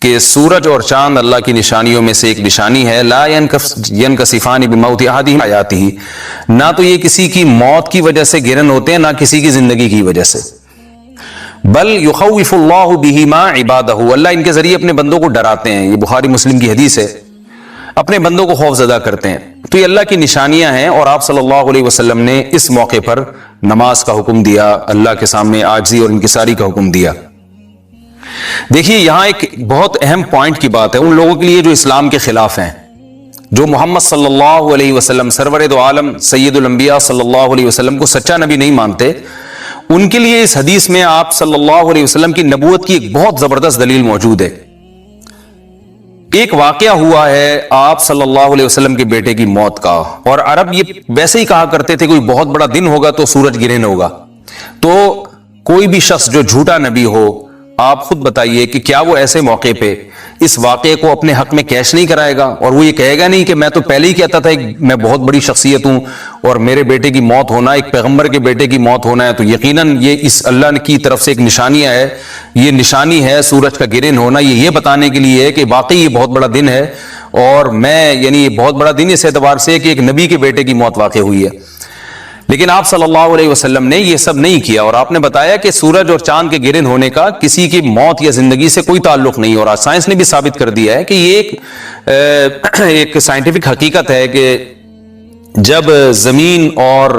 کہ سورج اور چاند اللہ کی نشانیوں میں سے ایک نشانی ہے. لا ينکسفان بموت احدہم حیاتہ، نہ تو یہ کسی کی موت کی وجہ سے گرن ہوتے ہیں، نہ کسی کی زندگی کی وجہ سے. بل یخوف اللہ بہما عبادہ، اللہ ان کے ذریعے اپنے بندوں کو ڈراتے ہیں. یہ بخاری مسلم کی حدیث ہے، اپنے بندوں کو خوف زدہ کرتے ہیں. تو یہ اللہ کی نشانیاں ہیں، اور آپ صلی اللہ علیہ وسلم نے اس موقع پر نماز کا حکم دیا، اللہ کے سامنے عاجزی اور انکساری کا حکم دیا. دیکھیے یہاں ایک بہت اہم پوائنٹ کی بات ہے ان لوگوں کے لیے جو اسلام کے خلاف ہیں، جو محمد صلی اللہ علیہ وسلم سرور دو عالم سید الانبیاء صلی اللہ علیہ وسلم کو سچا نبی نہیں مانتے. ان کے لیے اس حدیث میں آپ صلی اللہ علیہ وسلم کی نبوت کی ایک بہت زبردست دلیل موجود ہے. ایک واقعہ ہوا ہے آپ صلی اللہ علیہ وسلم کے بیٹے کی موت کا، اور عرب یہ ویسے ہی کہا کرتے تھے کوئی بہت بڑا دن ہوگا تو سورج گرہن ہوگا. تو کوئی بھی شخص جو جھوٹا نبی ہو، آپ خود بتائیے کہ کیا وہ ایسے موقع پہ اس واقعے کو اپنے حق میں کیش نہیں کرائے گا، اور وہ یہ کہے گا نہیں کہ میں تو پہلے ہی کہتا تھا میں بہت بڑی شخصیت ہوں اور میرے بیٹے کی موت ہونا، ایک پیغمبر کے بیٹے کی موت ہونا ہے تو یقیناً یہ اس اللہ کی طرف سے ایک نشانیاں ہے، یہ نشانی ہے سورج کا گرہن ہونا، یہ بتانے کے لیے ہے کہ واقعی یہ بہت بڑا دن ہے، اور میں یعنی یہ بہت بڑا دن اس اعتبار سے کہ ایک نبی کے بیٹے کی موت واقع ہوئی ہے. لیکن آپ صلی اللہ علیہ وسلم نے یہ سب نہیں کیا، اور آپ نے بتایا کہ سورج اور چاند کے گرہن ہونے کا کسی کی موت یا زندگی سے کوئی تعلق نہیں. اور آج سائنس نے بھی ثابت کر دیا ہے کہ یہ ایک سائنٹیفک حقیقت ہے کہ جب زمین اور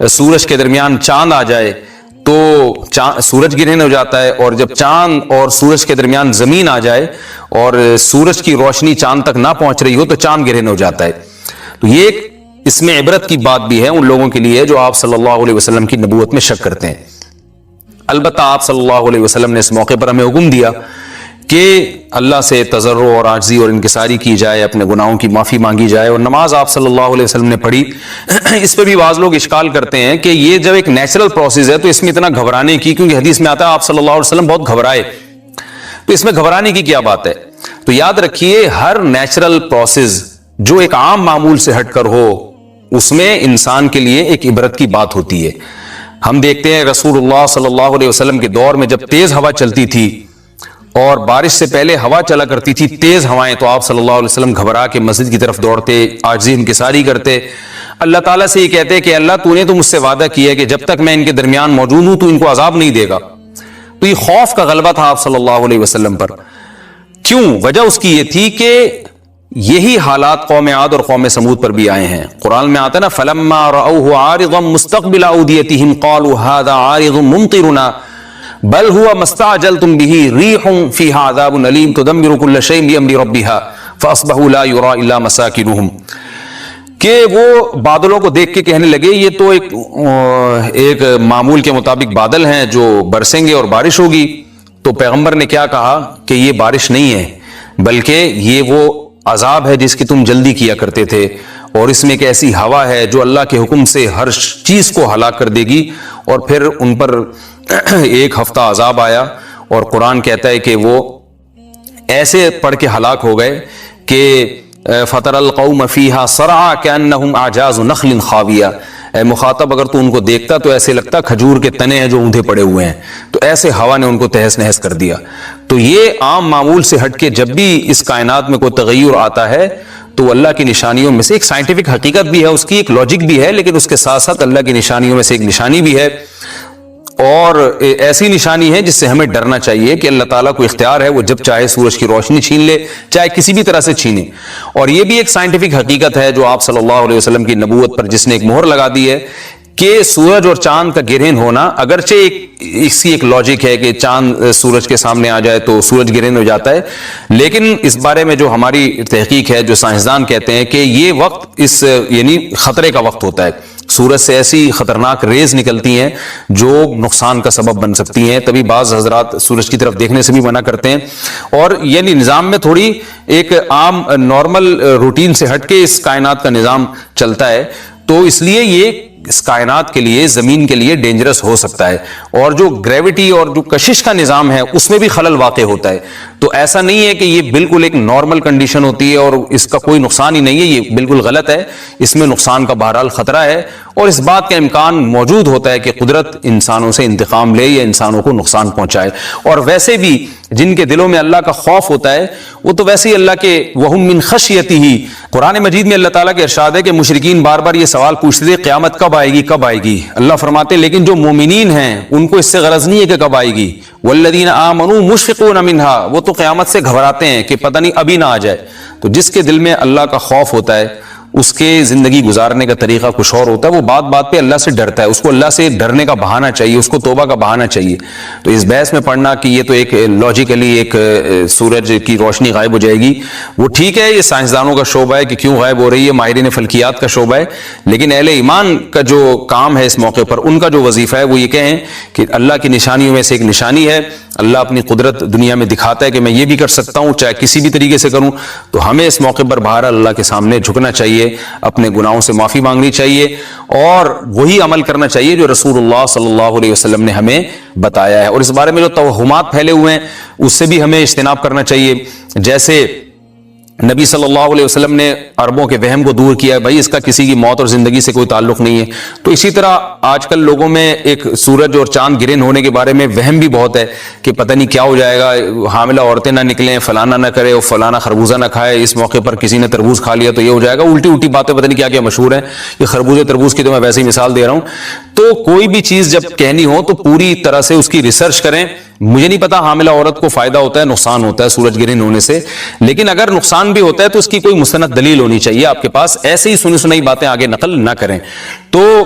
سورج کے درمیان چاند آ جائے تو سورج گرہن ہو جاتا ہے، اور جب چاند اور سورج کے درمیان زمین آ جائے اور سورج کی روشنی چاند تک نہ پہنچ رہی ہو تو چاند گرہن ہو جاتا ہے. تو یہ ایک اس میں عبرت کی بات بھی ہے ان لوگوں کے لیے جو آپ صلی اللہ علیہ وسلم کی نبوت میں شک کرتے ہیں. البتہ آپ صلی اللہ علیہ وسلم نے اس موقع پر ہمیں حکم دیا کہ اللہ سے تضرع اور عاجزی اور انکساری کی جائے، اپنے گناہوں کی معافی مانگی جائے. اور نماز آپ صلی اللہ علیہ وسلم نے پڑھی. اس پہ بھی بعض لوگ اشکال کرتے ہیں کہ یہ جب ایک نیچرل پروسیس ہے تو اس میں اتنا گھبرانے کی، کیونکہ حدیث میں آتا ہے آپ صلی اللہ علیہ وسلم بہت گھبرائے، تو اس میں گھبرانے کی کیا بات ہے؟ تو یاد رکھیے ہر نیچرل پروسیس جو ایک عام معمول سے ہٹ کر ہو اس میں انسان کے لیے ایک عبرت کی بات ہوتی ہے. ہم دیکھتے ہیں رسول اللہ صلی اللہ علیہ وسلم کے دور میں جب تیز ہوا چلتی تھی اور بارش سے پہلے ہوا چلا کرتی تھی تیز ہوائیں، تو آپ صلی اللہ علیہ وسلم گھبرا کے مسجد کی طرف دوڑتے، عاجزی انکساری کرتے، اللہ تعالیٰ سے یہ کہتے کہ اللہ تو نے تو مجھ سے وعدہ کیا ہے کہ جب تک میں ان کے درمیان موجود ہوں تو ان کو عذاب نہیں دے گا. تو یہ خوف کا غلبہ تھا آپ صلی اللہ علیہ وسلم پر. کیوں؟ وجہ اس کی یہ تھی کہ یہی حالات قوم عاد اور قوم سمود پر بھی آئے ہیں. قرآن میں آتا ہے نا فلما رأوه عارضا مستقبل اوديتهم قالوا هذا عارض ممطرنا بل هو ما استعجلتم به ريح فيها عذاب أليم تدمر كل شيء بأمر ربها فأصبحوا لا يرى إلا مساكنهم. کہ وہ بادلوں کو دیکھ کے کہنے لگے یہ تو ایک معمول کے مطابق بادل ہیں جو برسیں گے اور بارش ہوگی. تو پیغمبر نے کیا کہا کہ یہ بارش نہیں ہے بلکہ یہ وہ عذاب ہے جس کی تم جلدی کیا کرتے تھے، اور اس میں ایک ایسی ہوا ہے جو اللہ کے حکم سے ہر چیز کو ہلاک کر دے گی. اور پھر ان پر ایک ہفتہ عذاب آیا، اور قرآن کہتا ہے کہ وہ ایسے پڑھ کے ہلاک ہو گئے کہ فَتَرَ الْقَوْمَ فِيهَا صَرْعَا كَأَنَّهُمْ أَعْجَازُ نَخْلٍ خَاوِيَةٍ. اے مخاطب اگر تو ان کو دیکھتا تو ایسے لگتا کھجور کے تنے ہیں جو اوندھے پڑے ہوئے ہیں. تو ایسے ہوا نے ان کو تہس نہس کر دیا. تو یہ عام معمول سے ہٹ کے جب بھی اس کائنات میں کوئی تغیر آتا ہے تو اللہ کی نشانیوں میں سے ایک سائنٹیفک حقیقت بھی ہے، اس کی ایک لاجک بھی ہے، لیکن اس کے ساتھ ساتھ اللہ کی نشانیوں میں سے ایک نشانی بھی ہے، اور ایسی نشانی ہے جس سے ہمیں ڈرنا چاہیے کہ اللہ تعالیٰ کو اختیار ہے وہ جب چاہے سورج کی روشنی چھین لے، چاہے کسی بھی طرح سے چھینے. اور یہ بھی ایک سائنٹیفک حقیقت ہے جو آپ صلی اللہ علیہ وسلم کی نبوت پر جس نے ایک مہر لگا دی ہے کہ سورج اور چاند کا گرہن ہونا، اگرچہ اس کی ایک لاجک ہے کہ چاند سورج کے سامنے آ جائے تو سورج گرہن ہو جاتا ہے، لیکن اس بارے میں جو ہماری تحقیق ہے، جو سائنسدان کہتے ہیں کہ یہ وقت یعنی خطرے کا وقت ہوتا ہے. سورج سے ایسی خطرناک ریز نکلتی ہیں جو نقصان کا سبب بن سکتی ہیں. تبھی بعض حضرات سورج کی طرف دیکھنے سے بھی منع کرتے ہیں، اور یعنی نظام میں تھوڑی ایک عام نارمل روٹین سے ہٹ کے اس کائنات کا نظام چلتا ہے. تو اس لیے یہ اس کائنات کے لیے، زمین کے لیے ڈینجرس ہو سکتا ہے، اور جو گریوٹی اور جو کشش کا نظام ہے اس میں بھی خلل واقع ہوتا ہے. تو ایسا نہیں ہے کہ یہ بالکل ایک نارمل کنڈیشن ہوتی ہے اور اس کا کوئی نقصان ہی نہیں ہے، یہ بالکل غلط ہے. اس میں نقصان کا بہرحال خطرہ ہے، اور اس بات کا امکان موجود ہوتا ہے کہ قدرت انسانوں سے انتقام لے یا انسانوں کو نقصان پہنچائے. اور ویسے بھی جن کے دلوں میں اللہ کا خوف ہوتا ہے وہ تو ویسے ہی اللہ کے وہم من خشیتہ ہی. قرآن مجید میں اللہ تعالیٰ کے ارشاد ہے کہ مشرکین بار بار یہ سوال پوچھتے تھے قیامت کب آئے گی کب آئے گی. اللہ فرماتے ہیں لیکن جو مومنین ہیں ان کو اس سے غرض نہیں ہے کہ کب آئے گی. والذین آمنوا مشفقون منہا, وہ تو قیامت سے گھبراتے ہیں کہ پتہ نہیں ابھی نہ آ جائے. تو جس کے دل میں اللہ کا خوف ہوتا ہے اس کے زندگی گزارنے کا طریقہ کچھ اور ہوتا ہے. وہ بات بات پہ اللہ سے ڈرتا ہے, اس کو اللہ سے ڈرنے کا بہانہ چاہیے, اس کو توبہ کا بہانہ چاہیے. تو اس بحث میں پڑھنا کہ یہ تو ایک لاجیکلی ایک سورج کی روشنی غائب ہو جائے گی, وہ ٹھیک ہے, یہ سائنسدانوں کا شعبہ ہے کہ کیوں غائب ہو رہی ہے, ماہرین فلکیات کا شعبہ ہے. لیکن اہل ایمان کا جو کام ہے اس موقع پر, ان کا جو وظیفہ ہے وہ یہ کہیں کہ اللہ کی نشانیوں میں سے ایک نشانی ہے, اللہ اپنی قدرت دنیا میں دکھاتا ہے کہ میں یہ بھی کر سکتا ہوں چاہے کسی بھی طریقے سے کروں. تو ہمیں اس موقع پر بہرحال اللہ کے سامنے جھکنا چاہیے, اپنے گناہوں سے معافی مانگنی چاہیے اور وہی عمل کرنا چاہیے جو رسول اللہ صلی اللہ علیہ وسلم نے ہمیں بتایا ہے. اور اس بارے میں جو توہمات پھیلے ہوئے ہیں اس سے بھی ہمیں اجتناب کرنا چاہیے. جیسے نبی صلی اللہ علیہ وسلم نے عربوں کے وہم کو دور کیا, بھائی اس کا کسی کی موت اور زندگی سے کوئی تعلق نہیں ہے. تو اسی طرح آج کل لوگوں میں ایک سورج اور چاند گرہن ہونے کے بارے میں وہم بھی بہت ہے کہ پتہ نہیں کیا ہو جائے گا, حاملہ عورتیں نہ نکلیں, فلانا نہ کرے اور فلانا خربوزہ نہ کھائے, اس موقع پر کسی نے تربوز کھا لیا تو یہ ہو جائے گا. الٹی الٹی باتیں پتہ نہیں کیا کیا مشہور ہیں. یہ خربوزے تربوز کی تو میں ویسے ہی مثال دے رہا ہوں. تو کوئی بھی چیز جب کہنی ہو تو پوری طرح سے اس کی ریسرچ کریں. مجھے نہیں پتا حاملہ عورت کو فائدہ ہوتا ہے نقصان ہوتا ہے سورج گرہن ہونے سے, لیکن اگر نقصان بھی ہوتا ہے تو اس کی کوئی مستند دلیل ہونی چاہیے آپ کے پاس. ایسے ہی سنی سنائی باتیں آگے نقل نہ کریں. تو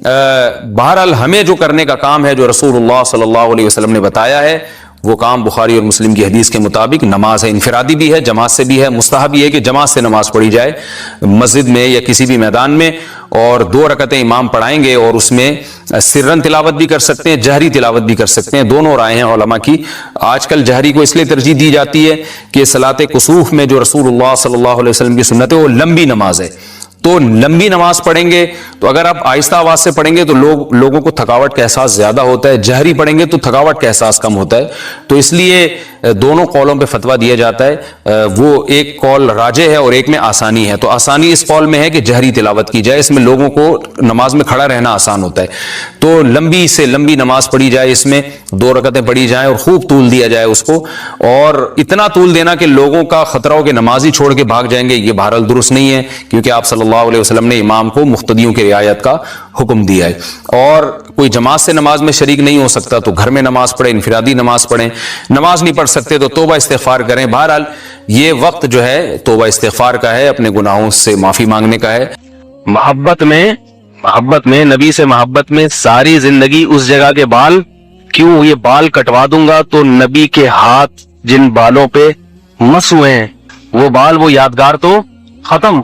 بہرحال ہمیں جو کرنے کا کام ہے جو رسول اللہ صلی اللہ علیہ وسلم نے بتایا ہے وہ کام بخاری اور مسلم کی حدیث کے مطابق نماز ہے, انفرادی بھی ہے, جماعت سے بھی ہے. مستحب یہ ہے کہ جماعت سے نماز پڑھی جائے مسجد میں یا کسی بھی میدان میں, اور 2 رکعتیں امام پڑھائیں گے اور اس میں سرن تلاوت بھی کر سکتے ہیں, جہری تلاوت بھی کر سکتے ہیں. دونوں رائے ہیں علماء کی. آج کل جہری کو اس لیے ترجیح دی جاتی ہے کہ صلاۃ کسوف میں جو رسول اللہ صلی اللہ علیہ وسلم کی سنت ہے وہ لمبی نماز ہے. تو لمبی نماز پڑھیں گے تو اگر آپ آہستہ آواز سے پڑھیں گے تو لوگوں کو تھکاوٹ کا احساس زیادہ ہوتا ہے, جہری پڑھیں گے تو تھکاوٹ کا احساس کم ہوتا ہے. تو اس لیے دونوں قولوں پہ فتویٰ دیا جاتا ہے. وہ ایک قول راجح ہے اور ایک میں آسانی ہے. تو آسانی اس قول میں ہے کہ جہری تلاوت کی جائے, اس میں لوگوں کو نماز میں کھڑا رہنا آسان ہوتا ہے. تو لمبی سے لمبی نماز پڑھی جائے, اس میں 2 رکعتیں پڑھی جائیں اور خوب طول دیا جائے اس کو, اور اتنا طول دینا کہ لوگوں کا خطرہ ہو کہ نماز ہی چھوڑ کے بھاگ جائیں گے. یہ بہرحال درست نہیں ہے کیونکہ آپ صلی اللہ علیہ وسلم نے امام کو مقتدیوں کی رعایت کا حکم دیا ہے. اور کوئی جماعت سے نماز میں شریک نہیں ہو سکتا تو گھر میں نماز پڑھیں, انفرادی نماز پڑھیں. نماز نہیں پڑھ سکتے تو توبہ استغفار کریں. بہرحال یہ وقت جو ہے توبہ استغفار کا ہے, اپنے گناہوں سے معافی مانگنے کا ہے. محبت میں نبی سے محبت میں ساری زندگی اس جگہ کے بال, کیوں یہ بال کٹوا دوں گا تو نبی کے ہاتھ جن بالوں پہ مس ہوئے ہیں وہ بال, وہ یادگار تو ختم.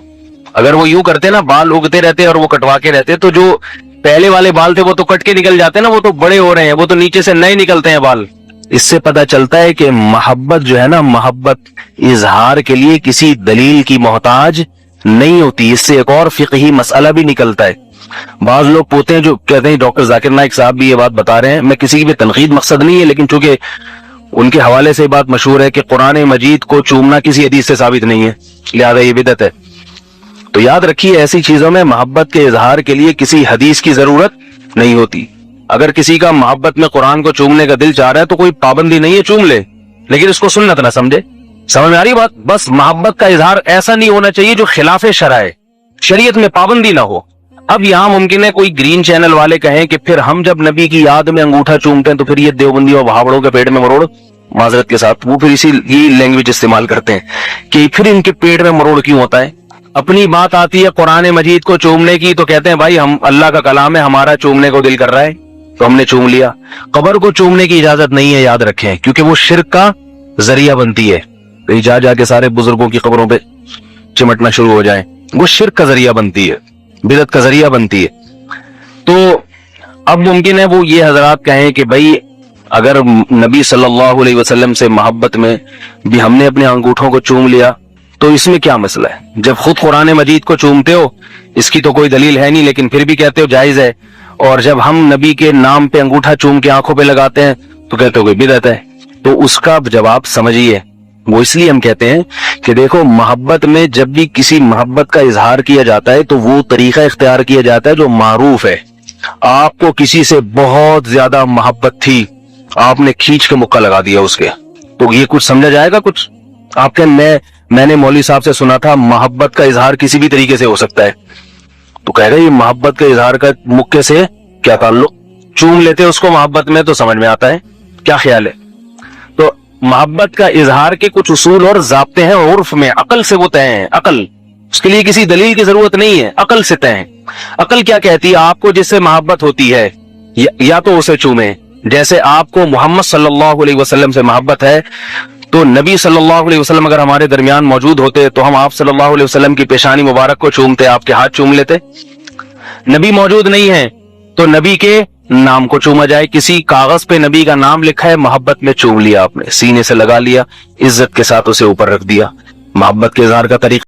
اگر وہ یوں کرتے نا, بال اگتے رہتے اور وہ کٹوا کے رہتے, تو جو پہلے والے بال تھے وہ تو کٹ کے نکل جاتے نا, وہ تو بڑے ہو رہے ہیں, وہ تو نیچے سے نئے نکلتے ہیں بال. اس سے پتہ چلتا ہے کہ محبت جو ہے نا, محبت اظہار کے لیے کسی دلیل کی محتاج نہیں ہوتی. اس سے ایک اور فقہی مسئلہ بھی نکلتا ہے. بعض لوگ پوتے ہیں جو کہتے ہیں, ڈاکٹر ذاکر نائک صاحب بھی یہ بات بتا رہے ہیں, میں کسی کی بھی تنقید مقصد نہیں ہے, لیکن چونکہ ان کے حوالے سے بات مشہور ہے کہ قرآن مجید کو چومنا کسی حدیث سے ثابت نہیں ہے, لہذا یہ بدعت ہے. تو یاد رکھیے ایسی چیزوں میں محبت کے اظہار کے لیے کسی حدیث کی ضرورت نہیں ہوتی. اگر کسی کا محبت میں قرآن کو چومنے کا دل چاہ رہا ہے تو کوئی پابندی نہیں ہے, چوم لے, لیکن اس کو سنت نہ سمجھے. سمجھ میں آ رہی بات؟ بس محبت کا اظہار ایسا نہیں ہونا چاہیے جو خلاف شرع ہے, شریعت میں پابندی نہ ہو. اب یہاں ممکن ہے کوئی گرین چینل والے کہیں کہ پھر ہم جب نبی کی یاد میں انگوٹھا چومتے ہیں تو پھر یہ دیوبندی اور وہابڑوں کے پیٹ میں مروڑ, معذرت کے ساتھ وہ پھر اسی یہ لینگویج استعمال کرتے ہیں کہ پھر ان کے پیٹ میں مروڑ کیوں ہوتا ہے. اپنی بات آتی ہے قرآن مجید کو چومنے کی تو کہتے ہیں بھائی ہم اللہ کا کلام ہے, ہمارا چومنے کو دل کر رہا ہے تو ہم نے چوم لیا. قبر کو چومنے کی اجازت نہیں ہے, یاد رکھیں, کیونکہ وہ شرک کا ذریعہ بنتی ہے. کہیں جا کے سارے بزرگوں کی قبروں پہ چمٹنا شروع ہو جائیں, وہ شرک کا ذریعہ بنتی ہے, بدعت کا ذریعہ بنتی ہے. تو اب ممکن ہے وہ یہ حضرات کہیں کہ بھائی اگر نبی صلی اللہ علیہ وسلم سے محبت میں بھی ہم نے اپنے انگوٹھوں کو چوم لیا تو اس میں کیا مسئلہ ہے, جب خود قرآن مجید کو چومتے ہو, اس کی تو کوئی دلیل ہے نہیں لیکن پھر بھی کہتے ہو جائز ہے, اور جب ہم نبی کے نام پہ انگوٹھا چوم کے آنکھوں پہ لگاتے ہیں تو کہتے ہو کہ بدعت ہے. تو اس کا جواب سمجھیے, وہ اس لیے ہم کہتے ہیں کہ دیکھو محبت میں جب بھی کسی محبت کا اظہار کیا جاتا ہے تو وہ طریقہ اختیار کیا جاتا ہے جو معروف ہے. آپ کو کسی سے بہت زیادہ محبت تھی, آپ نے کھینچ کے مکہ لگا دیا اس کے, تو یہ کچھ سمجھا جائے گا کچھ؟ آپ کے میں نے مولوی صاحب سے سنا تھا محبت کا اظہار کسی بھی طریقے سے ہو سکتا ہے، تو کہہ گا یہ محبت کا اظہار کا مکے سے کیا تعلق؟ چوم لیتے اس کو محبت میں تو سمجھ میں آتا ہے، کیا خیال ہے؟ تو محبت کا اظہار کے کچھ اصول اور ضابطے ہیں عرف میں، عقل سے وہ طے ہیں، عقل، اس کے لیے کسی دلیل کی ضرورت نہیں ہے، عقل سے طے ہیں۔ عقل کیا کہتی ہے؟ آپ کو جس سے محبت ہوتی ہے یا تو اسے چومیں، جیسے آپ کو محمد صلی اللہ علیہ وسلم سے محبت ہے تو نبی صلی اللہ علیہ وسلم اگر ہمارے درمیان موجود ہوتے تو ہم آپ صلی اللہ علیہ وسلم کی پیشانی مبارک کو چومتے، آپ کے ہاتھ چوم لیتے۔ نبی موجود نہیں ہے تو نبی کے نام کو چوما جائے، کسی کاغذ پہ نبی کا نام لکھا ہے، محبت میں چوم لیا، آپ نے سینے سے لگا لیا، عزت کے ساتھ اسے اوپر رکھ دیا، محبت کے اظہار کا طریقہ